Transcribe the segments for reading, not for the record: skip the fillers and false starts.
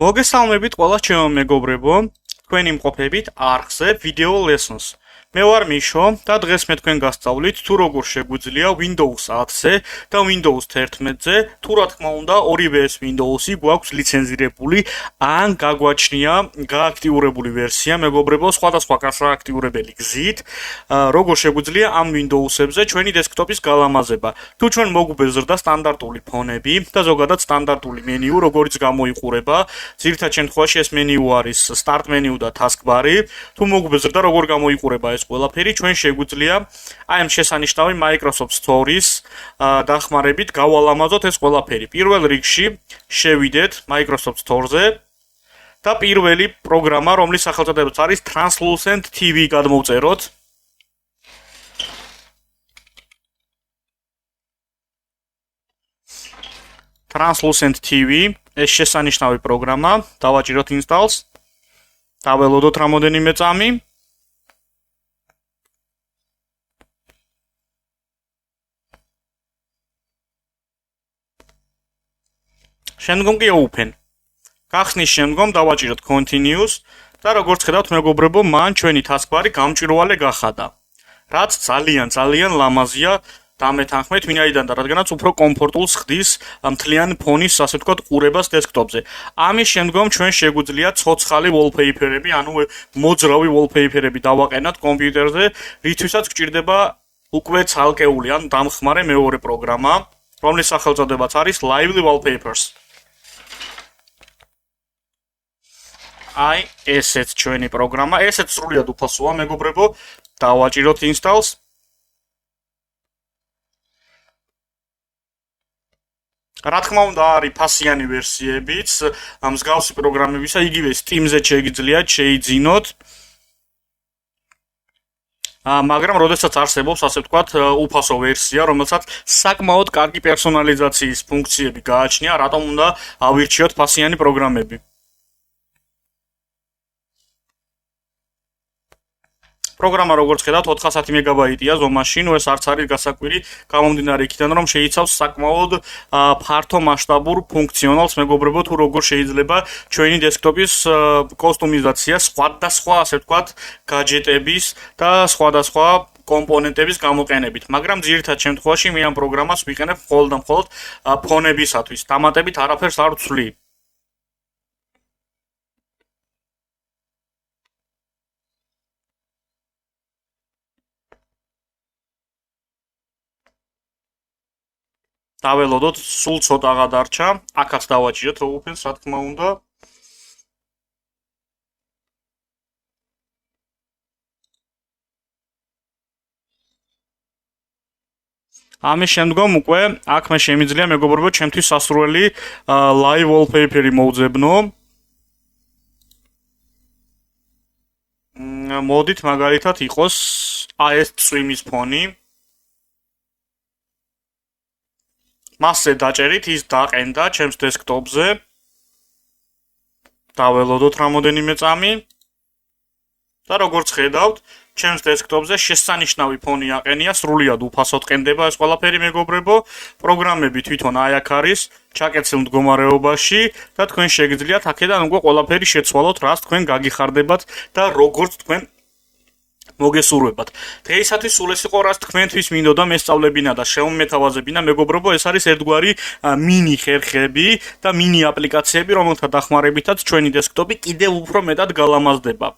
მოგესალმებით ყველა ჩემო მეგობრებო, თქვენი მყოფებით არხზე Video Lessons. მე ვარ მიშო და დღეს მე თქვენ გასწავლით თუ როგორ შეგვიძლია Windows 10-ზე და Windows 11-ზე, თუ რა თქმა უნდა, ორივე ეს Windows-ი გვაქვს ლიცენზირებული ან გაგვაჩნია გააქტიურებული ვერსია, მეგობრებო, სხვადასხვა გააქტიურებელი გზით, როგორ შეგვიძლია ამ Windows-ებზე ჩვენი დესკტოპის გალამაზება. თუ ჩვენ მოგვბეზრდა სტანდარტული ფონები და ზოგადად სტანდარტული მენიუ, როგორიც გამოიყურება, ძირითად შემთხვევაში ეს მენიუ არის Start menu და Taskbar-ი, თუ მოგვბეზრდა როგორ გამოიყურება ეს ყველაფერი, ჩვენ შეგვიძლია აი ამ შესანიშნავი Microsoft Store-ის დახმარებით გავალამაზოთ ეს ყველაფერი. პირველ რიგში შევიდეთ Microsoft Store-ზე და პირველი პროგრამა, რომლის სახელწოდებაც არის Translucent TV გადმოვწეროთ. Translucent TV, ეს შესანიშნავი პროგრამა, დავაჭიროთ install-ს. დაველოდოთ რამოდენიმე წამი. შემდგომ კი open. გახსნის შემდგომ დავაჭიროთ continuous და როგორც ხედავთ მეგობრებო, მან ჩვენი taskbar-ი გამჭვირვალე გახადა. რაც ძალიან ლამაზია დამეთანხმეთ ვინაიდან და რადგანაც უფრო კომფორტულს ხდის მთლიანი ფონის, ასე ვთქვათ, ყურებას დესკტოპზე. ამის შემდგომ ჩვენ შეგვიძლია ცოცხალი wallpaper-ები, ანუ მოძრავი wallpaper-ები დავაყენოთ კომპიუტერზე, რითვისაც გჭირდება უკვე ცალკეული ან დამხმარე მეორე პროგრამა, რომლის სახელწოდებაც არის Lively Wallpapers. აი, ესეც ჩვენი პროგრამა, ესეც სრულიად უფასოა, მეგობრებო, დავაჭიროთ install-ს. რა თქმა უნდა, არის ფასიანი ვერსიებიც, მსგავსი პროგრამებისა, იგივე Steam-ზე შეგიძლიათ შეიძინოთ. მაგრამ როდესაც არსებობს, ასე ვთქვათ, უფასო ვერსია, რომელსაც საკმაოდ კარგი პერსონალიზაციის ფუნქციები გააჩნია, რატომ უნდა ავირჩიოთ ფასიანი პროგრამები. პროგრამა როგორც ხედავთ 410 მეგაბაიტია ზომაში, ეს არც არის გასაკვირი, გამომდინარე იქიდან რომ შეიცავს საკმაოდ ფართო მასშტაბურ ფუნქციონალს, მეგობრებო, თუ როგორ შეიძლება ჩვენი დესკტოპის კოსტუმიზაცია სხვადასხვა, ასე ვთქვათ, гаджеტების და სხვადასხვა კომპონენტების გამოყენებით, მაგრამ ძირითად შემთხვევაში მე ამ პროგრამას ვიყენებ მხოლოდ და მხოლოდ ფონებისათვის. დამატებით არაფერს არ ვცვლი. დაველოდოთ, სულ ცოტაღა დარჩა, აქაც დავაჭიროთ open-ს, რა თქმა უნდა. ამის შემდგომ უკვე აქ მე შემიძლია მეგობრებო ჩემთვის სასურველი live wallpaper-ი მოვძებნო. მოდით მაგალითად იყოს აი ეს წვიმის ფონი. მასზე დაჭერით ის დაყენდა ჩემს დესკტოპზე. დაველოდოთ რამოდენიმე წამი. და როგორც ხედავთ, ჩემს დესკტოპზე შესანიშნავი ფონი აყენია, სრულიად უფასოდ ყენდება ეს ყველაფერი მეგობრებო. პროგრამები თვითონ აი აქ არის, ჩაკეცილ მდგომარეობაში და თქვენ შეგიძლიათ აქედან უკვე ყველაფერი შეცვალოთ, რაც თქვენ გაგიხარდებათ და როგორც თქვენ მოგესურვებათ. დღეისათვის სულ ეს იყო, რაც თქვენთვის მინდოდა მესწავლებინა და შემომეთავაზებინა, მეგობრებო, ეს არის ერთგვარი მინი ხერხები და მინი აპლიკაციები, რომელთა დახმარებითაც ჩვენი დესკტოპი კიდევ უფრო მეტად გალამაზდება.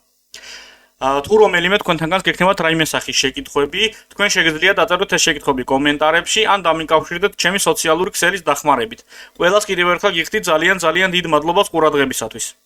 თუ რომელიმე თქვენთანგანს გექნებათ რაიმე სახის შეკითხვები, თქვენ შეგიძლიათ დაწეროთ ეს შეკითხვები კომენტარებში ან დამიკავშირდეთ ჩემი სოციალური ქსელის დახმარებით. ყველას კიდევ ერთხელ გიხდით ძალიან დიდ მადლობას ყურადღებისათვის.